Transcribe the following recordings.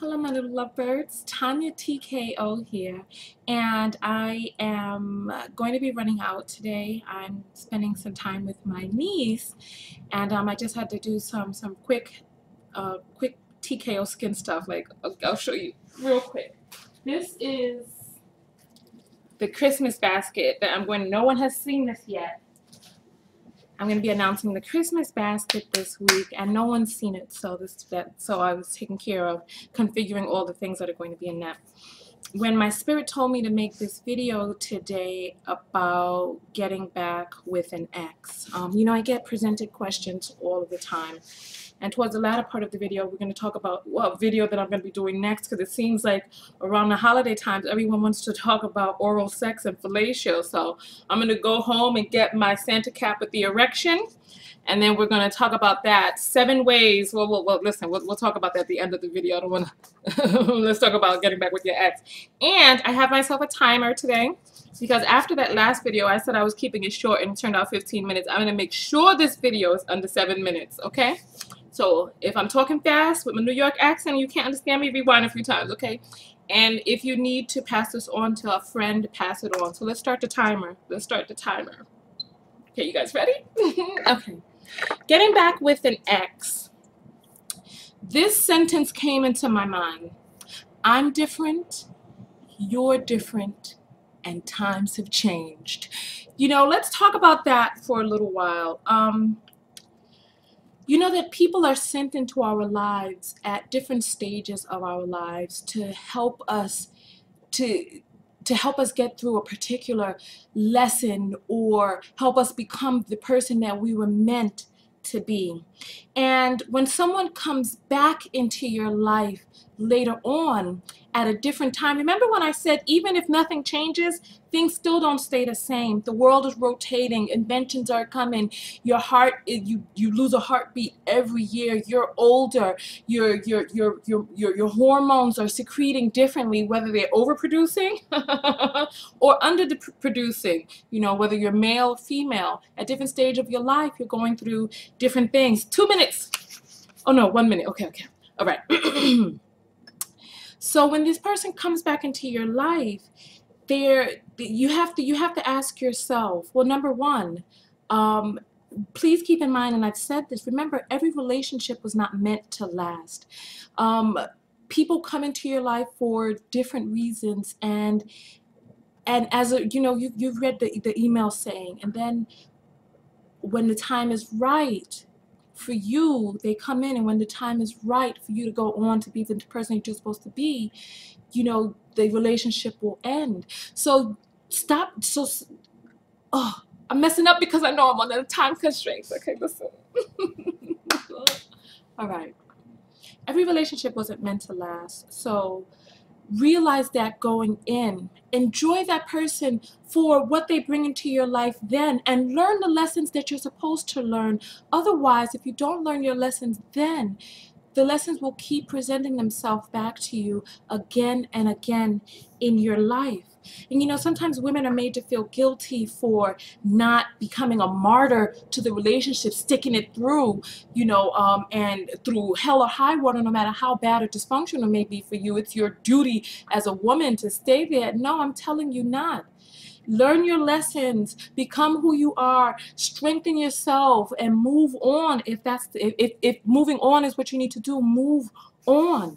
Hello, my little lovebirds. TonyaTko here, and I am going to be running out today. I'm spending some time with my niece, and I just had to do some quick TKO skin stuff. Like I'll show you real quick. This is the Christmas basket that I'm going. No one has seen this yet. I'm going to be announcing the Christmas basket this week, and no one's seen it, so I was taking care of configuring all the things that are going to be in that. When my spirit told me to make this video today about getting back with an ex, I get presented questions all of the time. And towards the latter part of the video, we're going to talk about what video that I'm going to be doing next, because it seems like around the holiday times, everyone wants to talk about oral sex and fellatio. So I'm going to go home and get my Santa cap with the erection, and then we're going to talk about that. 7 ways. Well, listen, we'll talk about that at the end of the video. I don't want to. Let's talk about getting back with your ex. And I have myself a timer today, because after that last video, I said I was keeping it short, and it turned out 15 minutes. I'm going to make sure this video is under 7 minutes, okay? So if I'm talking fast with my New York accent and you can't understand me, rewind a few times, okay? And if you need to pass this on to a friend, pass it on. So let's start the timer. Let's start the timer. Okay, you guys ready? Okay. Getting back with an ex. This sentence came into my mind. I'm different, you're different, and times have changed. Let's talk about that for a little while. You know that people are sent into our lives at different stages of our lives to help us get through a particular lesson, or help us become the person that we were meant to be. And when someone comes back into your life later on at a different time, remember when I said even if nothing changes, things still don't stay the same. The world is rotating, inventions are coming, your heart, you lose a heartbeat every year, you're older, your hormones are secreting differently, whether they're overproducing or underproducing, whether you're male or female. At different stage of your life, you're going through different things. 2 minutes. Oh no, 1 minute. Okay. All right. So when this person comes back into your life, you have to ask yourself, well, number one, please keep in mind, and I've said this, remember, every relationship was not meant to last. People come into your life for different reasons, and as a, you've read the email saying, and then when the time is right for you, they come in, and when the time is right for you to go on to be the person you're supposed to be, the relationship will end. So stop. I'm messing up because I know I'm under time constraints. Okay, listen. All right. Every relationship wasn't meant to last. So realize that going in. Enjoy that person for what they bring into your life then, and learn the lessons that you're supposed to learn. Otherwise, if you don't learn your lessons then, the lessons will keep presenting themselves back to you again and again in your life. And sometimes women are made to feel guilty for not becoming a martyr to the relationship, sticking it through, and through hell or high water, no matter how bad or dysfunctional it may be for you. It's your duty as a woman to stay there. No, I'm telling you not. Learn your lessons, become who you are, strengthen yourself, and move on. If moving on is what you need to do, move on.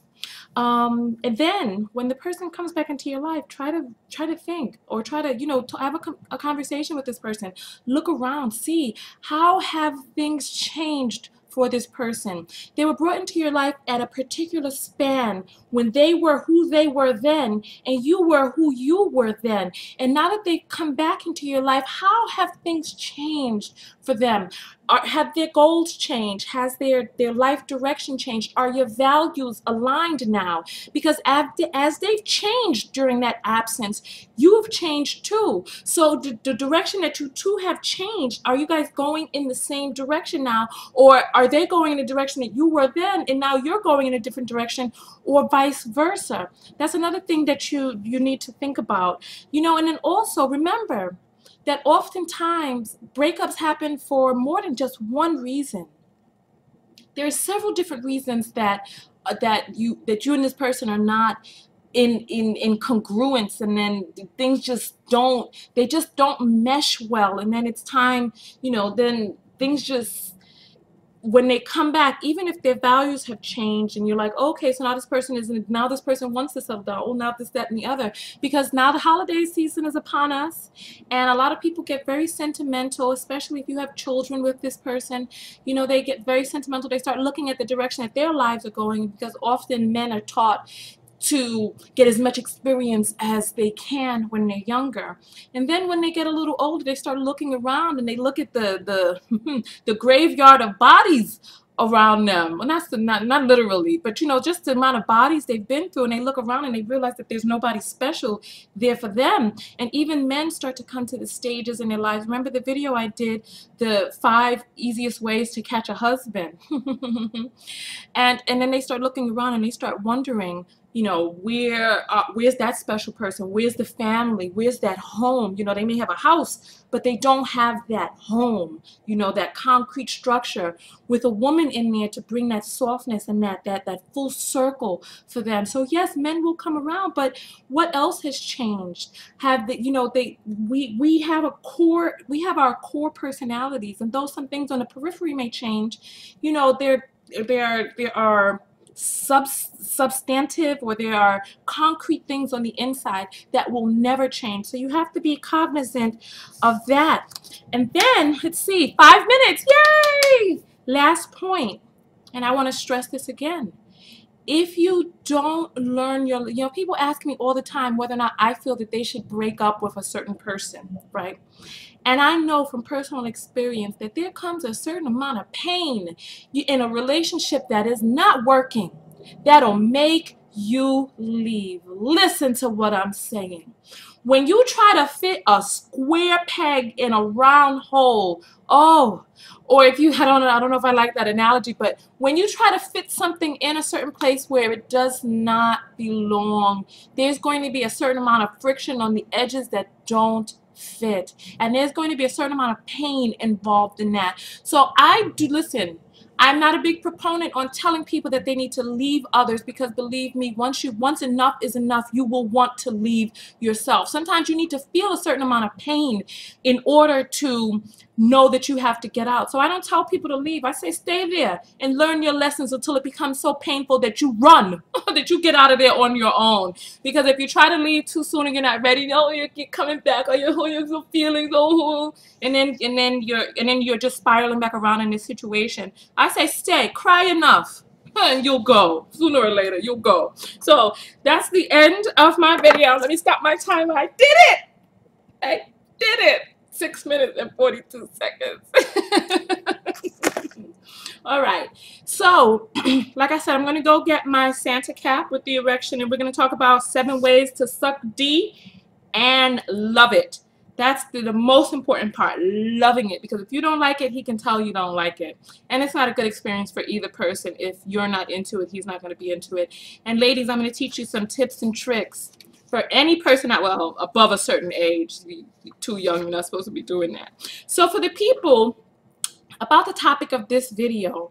And then when the person comes back into your life, try to think, or try to have a conversation with this person. Look around, see how have things changed for this person. They were brought into your life at a particular span when they were who they were then, and you were who you were then. And now that they come back into your life, how have things changed for them? Have their goals changed? Has their life direction changed? Are your values aligned now? Because as they've changed during that absence, you have changed too. So the direction that you two have changed, are you guys going in the same direction now? Or are they going in the direction that you were then, and now you're going in a different direction, or vice versa? That's another thing that you need to think about. And then also remember that oftentimes breakups happen for more than just one reason. There are several different reasons that that you and this person are not in congruence, and then things just don't mesh well, and then it's time, then things just, when they come back, even if their values have changed and you're like, okay, so now this person wants to settle down, oh, now this, that, and the other, because now the holiday season is upon us, and a lot of people get very sentimental, especially if you have children with this person. They get very sentimental. They start looking at the direction that their lives are going, because often men are taught to get as much experience as they can when they're younger. And then when they get a little older, they start looking around and they look at the the graveyard of bodies around them. Well, that's not literally, but just the amount of bodies they've been through, and they look around and they realize that there's nobody special there for them. And even men start to come to the stages in their lives. Remember the video I did, the 5 easiest ways to catch a husband? And then they start looking around and they start wondering, where's that special person? Where's the family? Where's that home? They may have a house, but they don't have that home, that concrete structure with a woman in there to bring that softness and that full circle for them. So yes, men will come around, but what else has changed? We have our core personalities, and though some things on the periphery may change, there are substantive, or there are concrete things on the inside that will never change. So you have to be cognizant of that. And then, let's see, 5 minutes, yay! Last point, and I want to stress this again. If you don't learn people ask me all the time whether or not I feel that they should break up with a certain person, right? And I know from personal experience that there comes a certain amount of pain in a relationship that is not working, that'll make you leave. Listen to what I'm saying. When you try to fit a square peg in a round hole, or if you, I don't know if I like that analogy, but when you try to fit something in a certain place where it does not belong, there's going to be a certain amount of friction on the edges that don't fit, and there's going to be a certain amount of pain involved in that. So listen, I'm not a big proponent on telling people that they need to leave others, because believe me, once enough is enough, you will want to leave yourself. Sometimes you need to feel a certain amount of pain in order to know that you have to get out. So I don't tell people to leave. I say stay there and learn your lessons until it becomes so painful that you run, that you get out of there on your own. Because if you try to leave too soon and you're not ready, you're coming back, you're so feelings, and then you're just spiraling back around in this situation. I say stay, cry enough, and you'll go. Sooner or later, you'll go. So that's the end of my video. Let me stop my timer. I did it! I did it! 6 minutes and 42 seconds. All right. So, like I said, I'm going to go get my Santa cap with the erection, and we're going to talk about 7 ways to suck D and love it. That's the most important part, loving it, because if you don't like it, he can tell you don't like it. And it's not a good experience for either person. If you're not into it, he's not going to be into it. And ladies, I'm going to teach you some tips and tricks for any person above a certain age. You're too young, you're not supposed to be doing that. So for the people, about the topic of this video,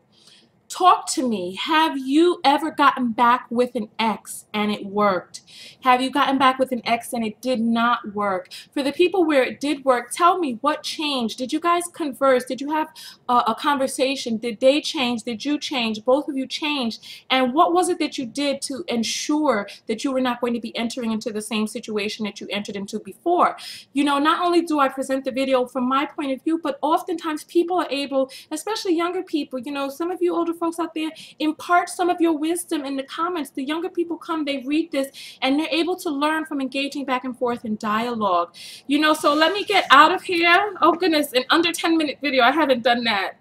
talk to me. Have you ever gotten back with an ex and it worked? Have you gotten back with an ex and it did not work? For the people where it did work, tell me what changed. Did you guys converse? Did you have a conversation? Did they change? Did you change? Both of you changed. And what was it that you did to ensure that you were not going to be entering into the same situation that you entered into before? Not only do I present the video from my point of view, but oftentimes people are able, especially younger people, some of you older folks out there, impart some of your wisdom in the comments. The younger people come, they read this, and they're able to learn from engaging back and forth in dialogue. So let me get out of here. Oh goodness, an under 10-minute video. I haven't done that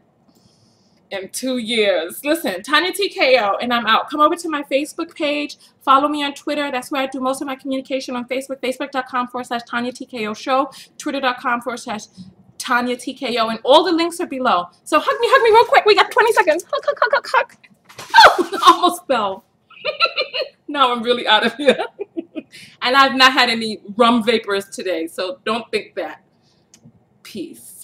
in 2 years. Listen, TonyaTko, and I'm out. Come over to my Facebook page. Follow me on Twitter. That's where I do most of my communication on Facebook. Facebook.com/TonyaTko show. Twitter.com/TonyaTko, and all the links are below. So hug me real quick. We got 20 seconds. Hug, hug, hug, hug, hug. Oh, almost fell. Now I'm really out of here. And I've not had any rum vapors today, so don't think that. Peace.